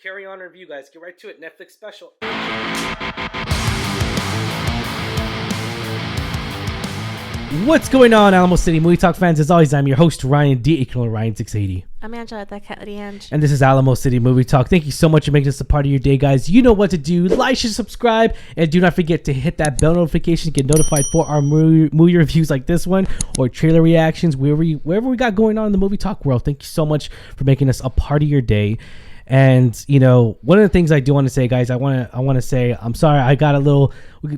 Carry On review, guys. Get right to it. Netflix special. What's going on, Alamo City Movie Talk fans? As always, I'm your host, Ryan D. Ryan680. I'm Angela, Ange. And this is Alamo City Movie Talk. Thank you so much for making this a part of your day, guys. You know what to do. Like, share, subscribe, and do not forget to hit that bell notification. Get notified for our movie reviews like this one or trailer reactions, wherever we got going on in the movie talk world. Thank you so much for making us a part of your day. And, you know, one of the things I do want to say, guys, I want to say I'm sorry I got a little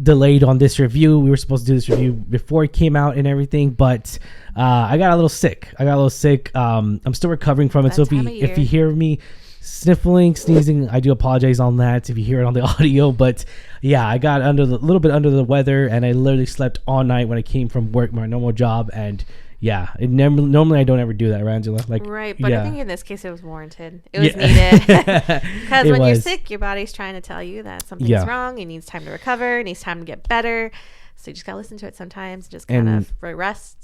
delayed on this review. We were supposed to do this review before it came out and everything, but I got a little sick. I'm still recovering from it. So if you hear me sniffling, sneezing, I do apologize on that if you hear it on the audio. But yeah, I got little bit under the weather, and I literally slept all night when I came from work, my normal job, and yeah, normally I don't ever do that, right, Angela? Right, but yeah. I think in this case it was warranted. It was needed. Because when you're sick, your body's trying to tell you that something's wrong. It needs time to recover. It needs time to get better. So you just got to listen to it sometimes. Just kind of rest.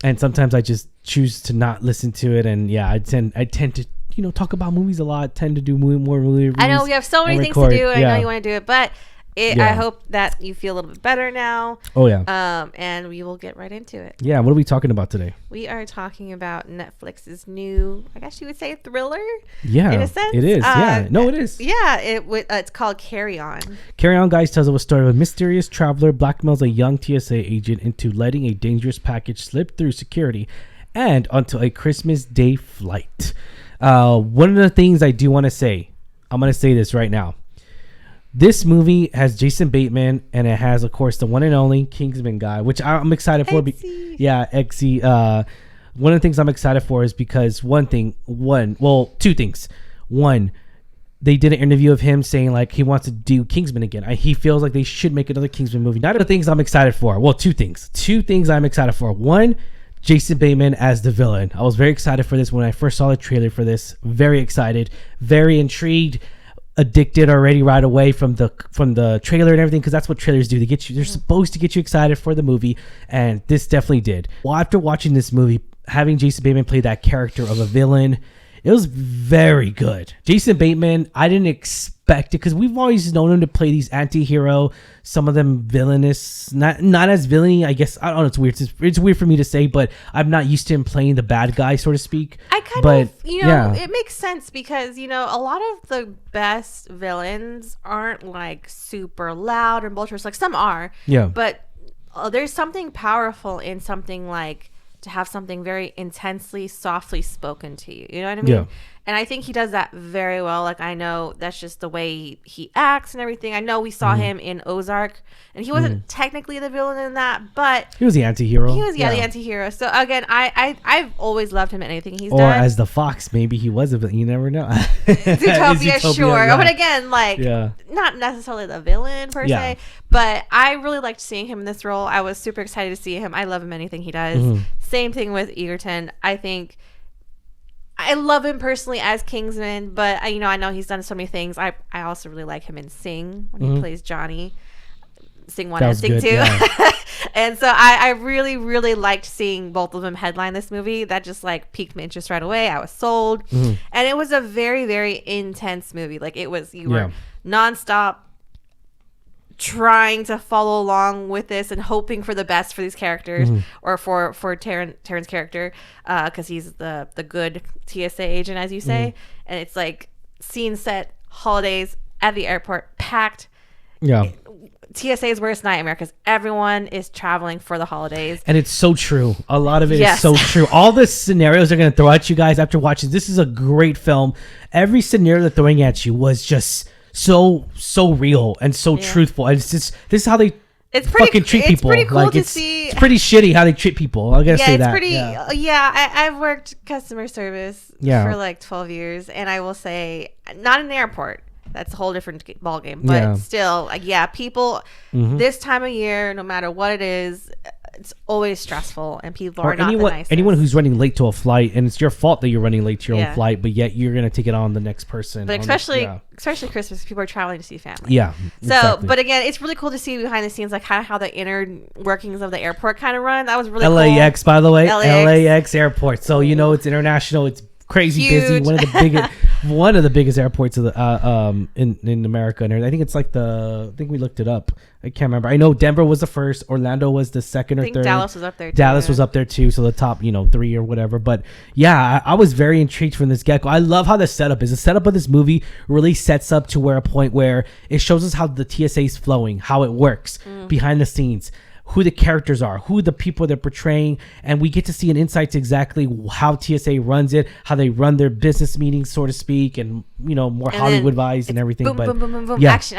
And sometimes I just choose to not listen to it. And yeah, I tend to, talk about movies a lot. Tend to do more movie reviews. I know we have so many things to do. I know you want to do it, but I hope that you feel a little bit better now. Oh, yeah. And we will get right into it. Yeah, what are we talking about today? We are talking about Netflix's new, I guess you would say, thriller. Yeah, in a sense. It is. It is. Yeah, it's called Carry On. Carry On, guys, tells us a story of a mysterious traveler blackmails a young TSA agent into letting a dangerous package slip through security and onto a Christmas Day flight. One of the things I do want to say, I'm going to say this right now. This movie has Jason Bateman, and it has, of course, the one and only Kingsman guy, which I'm excited for. Exy. One of the things I'm excited for is because two things. One, they did an interview of him saying like he wants to do Kingsman again. He feels like they should make another Kingsman movie. Not the things I'm excited for. Well, two things. Two things I'm excited for. One, Jason Bateman as the villain. I was very excited for this when I first saw the trailer for this. Very excited. Very intrigued. Addicted already right away from the trailer and everything, because that's what trailers do. They're supposed to get you excited for the movie, and this definitely did. Well, after watching this movie, having Jason Bateman play that character of a villain, it was very good. Jason Bateman, I didn't expect it, because we've always known him to play these anti-hero, some of them villainous, not as villainy, I guess. I don't know, it's weird. It's weird for me to say, but I'm not used to him playing the bad guy, so to speak. It makes sense because, a lot of the best villains aren't like super loud and boisterous. Like some are, but there's something powerful in something like to have something very intensely, softly spoken to you. You know what I mean? Yeah. And I think he does that very well. Like, I know that's just the way he acts and everything. I know we saw him in Ozark, and he wasn't technically the villain in that, but he was the anti-hero. He was, the anti-hero. So, again, I've always loved him in anything he's done. Or as the Fox, maybe he was a villain. You never know. Zootopia, sure. Yeah. But again, not necessarily the villain per se, but I really liked seeing him in this role. I was super excited to see him. I love him in anything he does. Same thing with Egerton. I love him personally as Kingsman, but I know he's done so many things. I also really like him in Sing when he plays Johnny. Sing 1 and Sing 2. Yeah. And so I really, really liked seeing both of them headline this movie. That just piqued my interest right away. I was sold. And it was a very, very intense movie. You were nonstop trying to follow along with this and hoping for the best for these characters, or for Terrence's character, because he's the good TSA agent, as you say. And it's scene set, holidays at the airport, packed. TSA's worst nightmare, because everyone is traveling for the holidays. And it's so true. A lot of it is so true. All the scenarios they're going to throw at you guys after watching this is a great film. Every scenario they're throwing at you was just so real and so truthful. And this is how they fucking treat people. It's pretty cool to see. It's pretty shitty how they treat people. I gotta say that. I've worked customer service for 12 years, and I will say, not in an airport. That's a whole different ballgame. But still, people this time of year, no matter what it is, it's always stressful, and people are not the nicest. Anyone who's running late to a flight, and it's your fault that you're running late to your own flight, but yet you're going to take it on the next person. But especially Christmas, people are traveling to see family. Yeah. So, exactly. But again, it's really cool to see behind the scenes, how the inner workings of the airport kind of run. That was really LAX, cool. by the way. LAX airport. So, it's international. It's crazy huge. Busy. One of the biggest. one of the biggest airports of the in America, and I think it's like I think we looked it up. I can't remember. I know Denver was the first, Orlando was the second or third. Dallas was up there. Dallas was up there too, so the top 3 or whatever. But yeah, I was very intrigued from this get-go. I love how the setup is. The setup of this movie really sets up to where a point where it shows us how the TSA is flowing, how it works behind the scenes, who the characters are, who the people they're portraying, and we get to see an insight to exactly how TSA runs it, how they run their business meetings, so to speak, and more Hollywood vibes and everything. Boom, but boom, boom, boom, boom, yeah. action.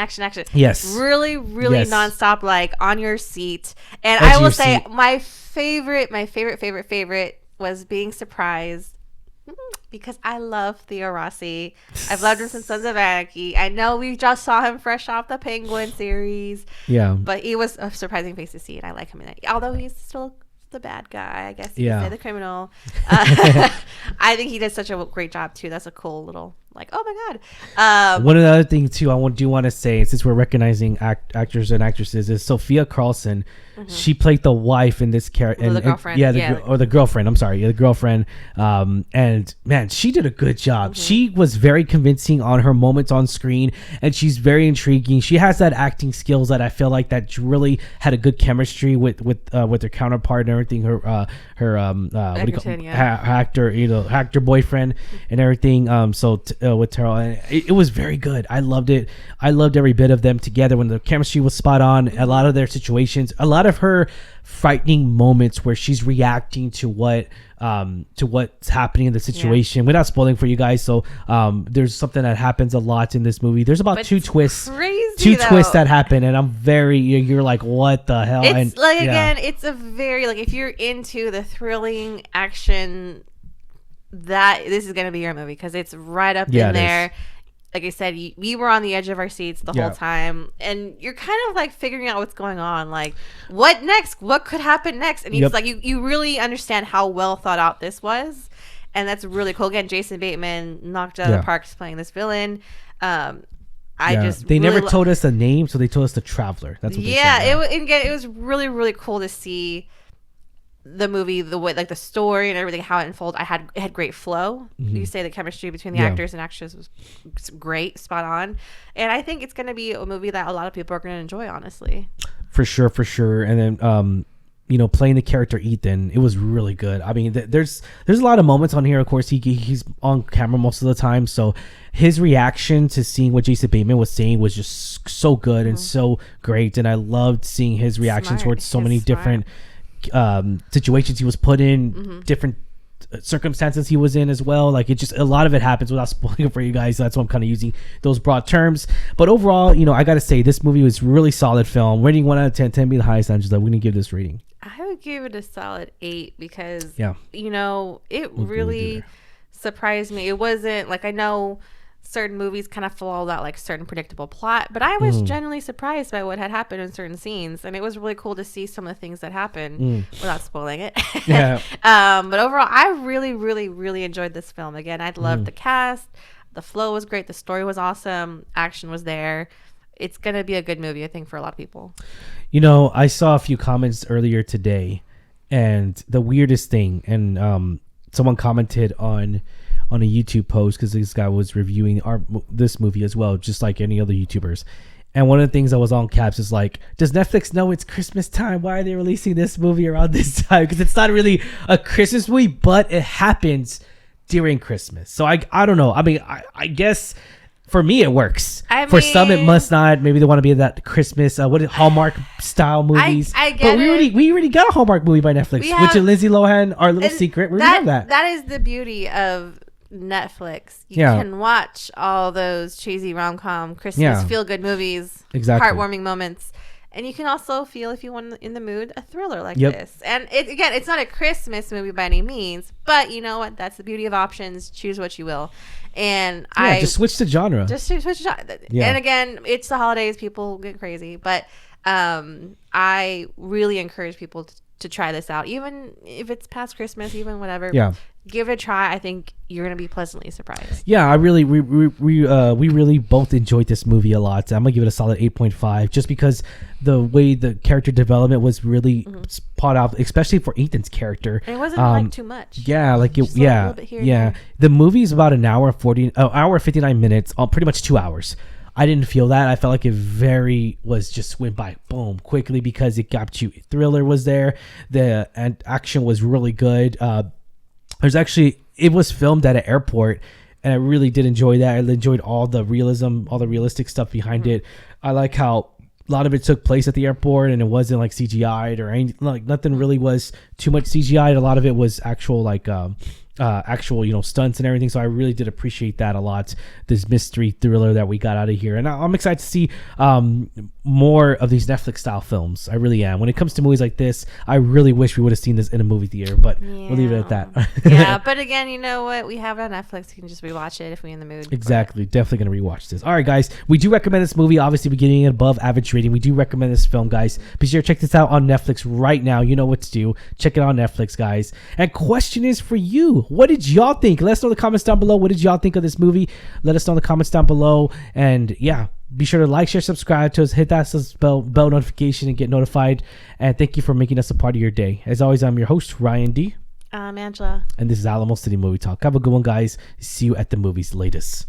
Yes, really, yes. nonstop, like on your seat. And I will say, my favorite was being surprised. Because I love Theo Rossi. I've loved him since Sons of Anarchy. I know we just saw him fresh off the Penguin series. Yeah. But he was a surprising face to see, and I like him in that. Although he's still the bad guy, I guess you could say, the criminal. I think he did such a great job, too. That's a cool little, oh my God. One of the other things, too, I do want to say, since we're recognizing actors and actresses, is Sophia Carlson. She played the wife in this character. The girlfriend. The girlfriend. I'm sorry. The girlfriend. And man, she did a good job. She was very convincing on her moments on screen, and she's very intriguing. She has that acting skills that I feel like that really had a good chemistry with her counterpart and everything. Her actor boyfriend and everything. With Terrell, and it was very good. I loved it. I loved every bit of them together when the chemistry was spot on. A lot of their situations, a lot of her frightening moments where she's reacting to what's happening in the situation without spoiling for you guys. So there's something that happens a lot in this movie. There's about two twists that happen, and you're like, what the hell? It's again, it's a very if you're into the thrilling action, that this is going to be your movie because it's right up in there. Like I said, we were on the edge of our seats the whole time, and you're kind of figuring out what's going on, what next, what could happen next, and it's you really understand how well thought out this was, and that's really cool. Again, Jason Bateman knocked out of the park playing this villain. They never told us the name, so they told us the Traveler. That's what they said. It was really, really cool to see the movie, the way the story and everything, how it unfolded. It had great flow. You say the chemistry between the actors and actresses was great, spot on, and I think it's going to be a movie that a lot of people are going to enjoy, honestly. For sure. And then playing the character Ethan, it was really good. I mean, there's a lot of moments on here. Of course, he's on camera most of the time, so his reaction to seeing what Jason Bateman was saying was just so good and so great, and I loved seeing his reaction towards so many different situations he was put in, different circumstances he was in as well. It just, a lot of it happens without spoiling it for you guys, so that's why I'm kind of using those broad terms. But overall, I gotta say, this movie was really solid film. Rating 1 out of 10 being the highest, Angela. We're gonna give this rating. I would give it a solid 8 because it really surprised me. It wasn't I know certain movies kind of follow that certain predictable plot, but I was genuinely surprised by what had happened in certain scenes, and it was really cool to see some of the things that happened without spoiling it. But overall, I really, really, really enjoyed this film. Again, I loved the cast, the flow was great, the story was awesome, action was there. It's gonna be a good movie, I think, for a lot of people. I saw a few comments earlier today, and the weirdest thing, and someone commented on a YouTube post because this guy was reviewing this movie as well, just like any other YouTubers. And one of the things that was on caps is does Netflix know it's Christmas time? Why are they releasing this movie around this time? Because it's not really a Christmas movie, but it happens during Christmas. So I don't know. I mean, I guess for me it works. For some it must not. Maybe they want to be in that Christmas Hallmark style movies. I get it. We already got a Hallmark movie by Netflix, which is Lindsay Lohan, Our Little Secret. We have that. That is the beauty of Netflix. You can watch all those cheesy rom-com Christmas feel-good movies, heartwarming moments, and you can also feel, if you want in the mood, a thriller like this. And it's not a Christmas movie by any means, but you know what? That's the beauty of options. Choose what you will. And just switch the genre. And again, it's the holidays. People get crazy, but I really encourage people to try this out, even if it's past Christmas, even whatever. Yeah. Give it a try. I think you're gonna be pleasantly surprised. Yeah, we really both enjoyed this movie a lot. I'm gonna give it a solid 8.5, just because the way the character development was really spot out, especially for Ethan's character. And it wasn't like too much. Yeah, like it. Yeah, yeah. The movie is about an hour 59 minutes, pretty much 2 hours. I didn't feel that. I felt like it just went by boom quickly, because it got you. Thriller was there. The action was really good. It was filmed at an airport, and I really did enjoy that. I enjoyed all the realism, all the realistic stuff behind it. I like how a lot of it took place at the airport, and it wasn't like CGI'd or anything. Like nothing really was too much CGI'd. A lot of it was actual stunts and everything. So I really did appreciate that a lot. This mystery thriller that we got out of here, and I'm excited to see more of these Netflix style films. I really am. When it comes to movies like this, I really wish we would have seen this in a movie theater, but we'll leave it at that. Yeah, but again, you know what? We have it on Netflix. You can just rewatch it if we're in the mood. Exactly. Definitely going to rewatch this. All right, guys. We do recommend this movie. Obviously, we're getting an above average rating. We do recommend this film, guys. Be sure to check this out on Netflix right now. You know what to do. Check it on Netflix, guys. And question is for you. What did y'all think? Let us know in the comments down below. What did y'all think of this movie? Let us know in the comments down below. And yeah, be sure to like, share, subscribe to us. Hit that bell notification and get notified. And thank you for making us a part of your day. As always, I'm your host, Ryan D. I'm Angela. And this is Alamo City Movie Talk. Have a good one, guys. See you at the movies. Latest.